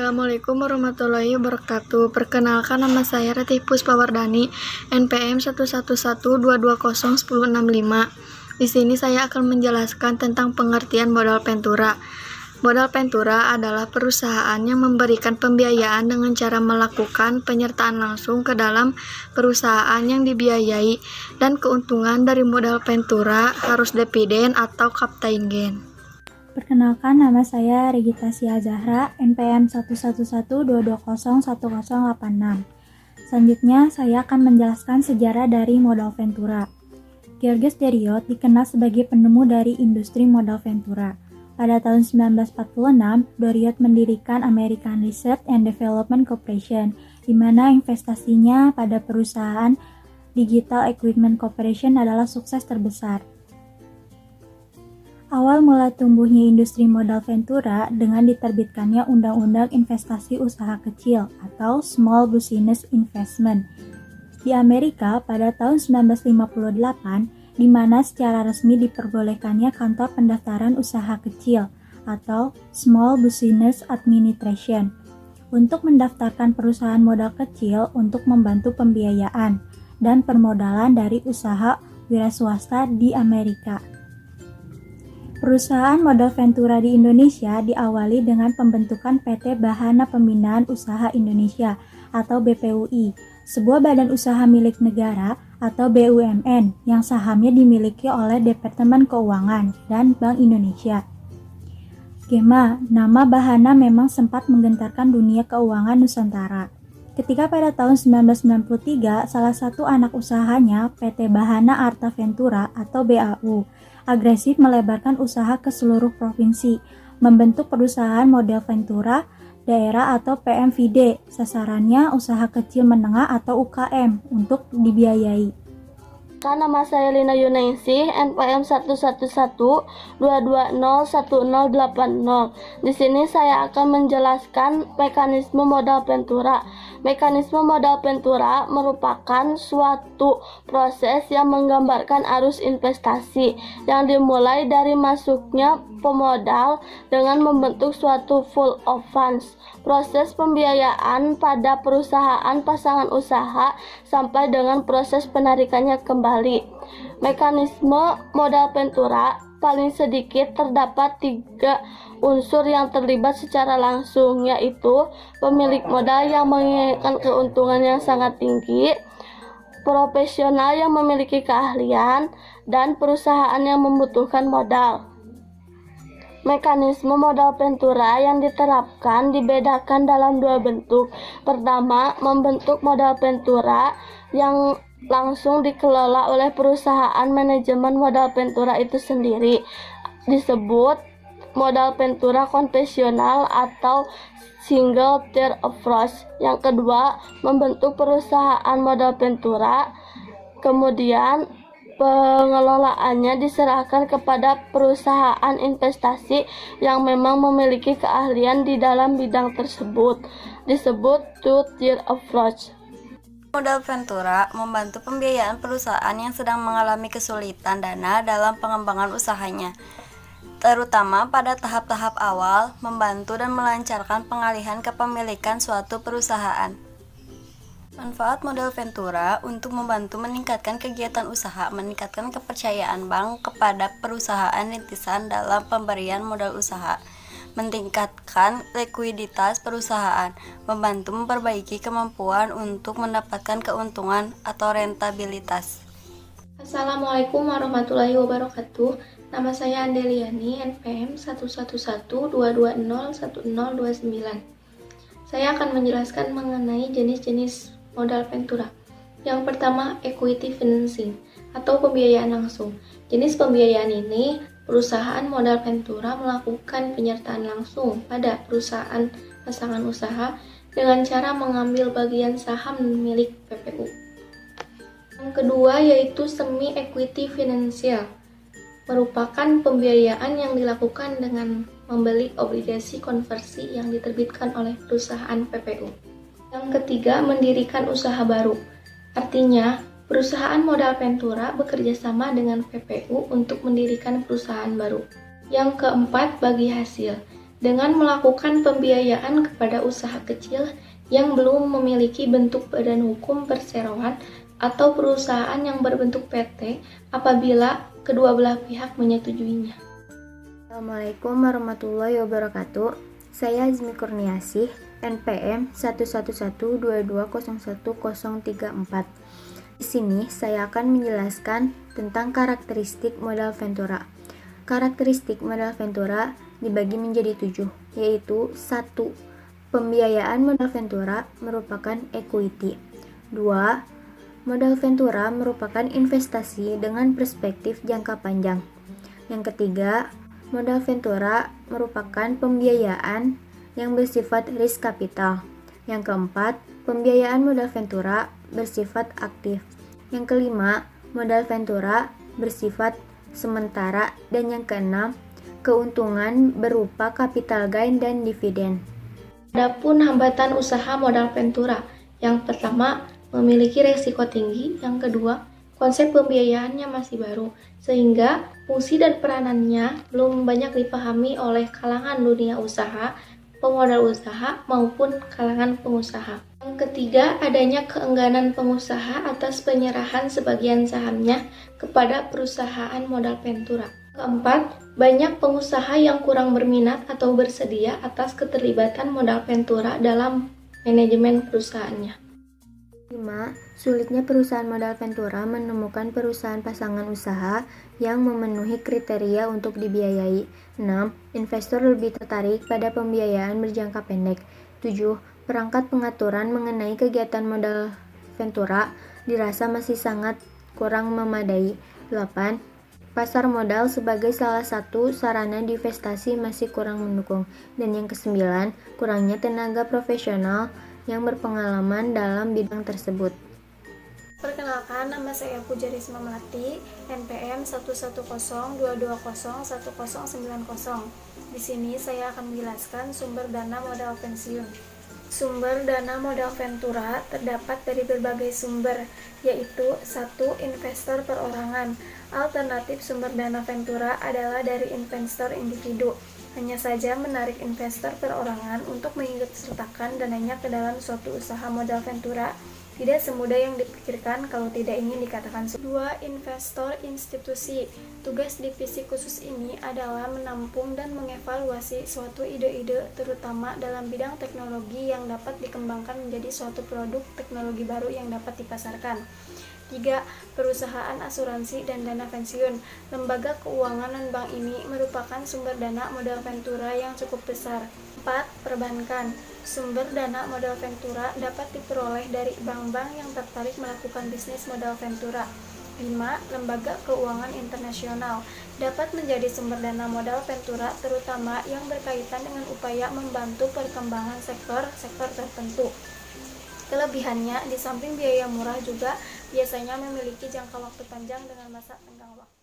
Assalamualaikum warahmatullahi wabarakatuh. Perkenalkan, nama saya Ratih Puspawardani, NPM 11122201065. Di sini saya akan menjelaskan tentang pengertian modal ventura. Modal ventura adalah perusahaan yang memberikan pembiayaan dengan cara melakukan penyertaan langsung ke dalam perusahaan yang dibiayai, dan keuntungan dari modal ventura harus dividen atau capital gain. Perkenalkan, nama saya Regita Sia Zahra, NPM 11122201086. Selanjutnya, saya akan menjelaskan sejarah dari modal ventura. Georges Deriot dikenal sebagai penemu dari industri modal ventura. Pada tahun 1946, Deriot mendirikan American Research and Development Corporation, di mana investasinya pada perusahaan Digital Equipment Corporation adalah sukses terbesar. Awal mula tumbuhnya industri modal ventura dengan diterbitkannya Undang-Undang Investasi Usaha Kecil atau Small Business Investment di Amerika pada tahun 1958, di mana secara resmi diperbolehkannya kantor pendaftaran usaha kecil atau Small Business Administration untuk mendaftarkan perusahaan modal kecil untuk membantu pembiayaan dan permodalan dari usaha wira swasta di Amerika. Perusahaan modal ventura di Indonesia diawali dengan pembentukan PT Bahana Pembinaan Usaha Indonesia atau BPUI, sebuah badan usaha milik negara atau BUMN yang sahamnya dimiliki oleh Departemen Keuangan dan Bank Indonesia. Gema, nama Bahana memang sempat menggentarkan dunia keuangan Nusantara. Ketika pada tahun 1993, salah satu anak usahanya, PT Bahana Arta Ventura atau BAU, agresif melebarkan usaha ke seluruh provinsi, membentuk perusahaan model ventura daerah atau PMVD, sasarannya usaha kecil menengah atau UKM untuk dibiayai. Nama saya Lina Yunaisi, NPM 11122201080. Di sini saya akan menjelaskan mekanisme modal ventura. Mekanisme modal ventura merupakan suatu proses yang menggambarkan arus investasi yang dimulai dari masuknya pemodal dengan membentuk suatu pool of funds. Proses pembiayaan pada perusahaan pasangan usaha sampai dengan proses penarikannya kembali. Mekanisme modal ventura paling sedikit terdapat 3 unsur yang terlibat secara langsung, yaitu pemilik modal yang menginginkan keuntungan yang sangat tinggi, profesional yang memiliki keahlian, dan perusahaan yang membutuhkan modal. Mekanisme modal ventura yang diterapkan dibedakan dalam 2 bentuk. Pertama, membentuk modal ventura yang langsung dikelola oleh perusahaan manajemen modal ventura itu sendiri, disebut modal ventura konvensional atau single tier approach. Yang kedua, membentuk perusahaan modal ventura, kemudian pengelolaannya diserahkan kepada perusahaan investasi yang memang memiliki keahlian di dalam bidang tersebut, disebut two-tier approach. Modal ventura membantu pembiayaan perusahaan yang sedang mengalami kesulitan dana dalam pengembangan usahanya, terutama pada tahap-tahap awal, membantu dan melancarkan pengalihan kepemilikan suatu perusahaan. Manfaat modal ventura untuk membantu meningkatkan kegiatan usaha, meningkatkan kepercayaan bank kepada perusahaan rintisan dalam pemberian modal usaha, meningkatkan likuiditas perusahaan, membantu memperbaiki kemampuan untuk mendapatkan keuntungan atau rentabilitas. Assalamualaikum warahmatullahi wabarakatuh. Nama saya Andeliani, NPM 11122201029. Saya akan menjelaskan mengenai jenis-jenis modal ventura. Yang pertama, equity financing atau pembiayaan langsung. Jenis pembiayaan ini, perusahaan modal ventura melakukan penyertaan langsung pada perusahaan pasangan usaha dengan cara mengambil bagian saham milik PPU. Yang kedua yaitu semi equity financial, merupakan pembiayaan yang dilakukan dengan membeli obligasi konversi yang diterbitkan oleh perusahaan PPU. Yang ketiga, mendirikan usaha baru. Artinya, perusahaan modal ventura bekerja sama dengan PPU untuk mendirikan perusahaan baru. Yang keempat, bagi hasil. dengan melakukan pembiayaan kepada usaha kecil yang belum memiliki bentuk badan hukum perseroan atau perusahaan yang berbentuk PT apabila kedua belah pihak menyetujuinya. Assalamualaikum warahmatullahi wabarakatuh. Saya Azmi Kurniasih, NPM 11122011034. Di sini saya akan menjelaskan tentang karakteristik modal ventura. Karakteristik modal ventura dibagi menjadi 7, yaitu 1. Pembiayaan modal ventura merupakan equity. 2. Modal ventura merupakan investasi dengan perspektif jangka panjang. Yang ketiga, modal ventura merupakan pembiayaan yang bersifat risk capital. Yang keempat, pembiayaan modal ventura bersifat aktif. Yang kelima, modal ventura bersifat sementara. Dan yang keenam, keuntungan berupa capital gain dan dividen. Adapun hambatan usaha modal ventura, yang pertama, memiliki resiko tinggi, yang kedua, konsep pembiayaannya masih baru, sehingga fungsi dan peranannya belum banyak dipahami oleh kalangan dunia usaha, pemodal usaha, maupun kalangan pengusaha. Yang ketiga, adanya keengganan pengusaha atas penyerahan sebagian sahamnya kepada perusahaan modal ventura. Keempat, banyak pengusaha yang kurang berminat atau bersedia atas keterlibatan modal ventura dalam manajemen perusahaannya. 5. Sulitnya perusahaan modal ventura menemukan perusahaan pasangan usaha yang memenuhi kriteria untuk dibiayai. 6. Investor lebih tertarik pada pembiayaan berjangka pendek. 7. Perangkat pengaturan mengenai kegiatan modal ventura dirasa masih sangat kurang memadai. 8. Pasar modal sebagai salah satu sarana divestasi masih kurang mendukung. Dan yang ke-9, kurangnya tenaga profesional yang berpengalaman dalam bidang tersebut. Perkenalkan, nama saya Puja Risma Melati, NPM 11022201090. Di sini saya akan menjelaskan sumber dana modal pensiun. Sumber dana modal ventura terdapat dari berbagai sumber, yaitu 1. Investor perorangan. Alternatif sumber dana ventura adalah dari investor individu. Hanya saja menarik investor perorangan untuk mengikutsertakan dananya ke dalam suatu usaha modal ventura tidak semudah yang dipikirkan kalau tidak ingin dikatakan. 2. Investor institusi. Tugas divisi khusus ini adalah menampung dan mengevaluasi suatu ide-ide terutama dalam bidang teknologi yang dapat dikembangkan menjadi suatu produk teknologi baru yang dapat dipasarkan. 3. Perusahaan asuransi dan dana pensiun. Lembaga keuangan dan bank ini merupakan sumber dana modal ventura yang cukup besar. 4. Perbankan. Sumber dana modal ventura dapat diperoleh dari bank-bank yang tertarik melakukan bisnis modal ventura. 5. Lembaga keuangan internasional dapat menjadi sumber dana modal ventura terutama yang berkaitan dengan upaya membantu perkembangan sektor tertentu. Kelebihannya, di samping biaya murah juga biasanya memiliki jangka waktu panjang dengan masa tenggang waktu.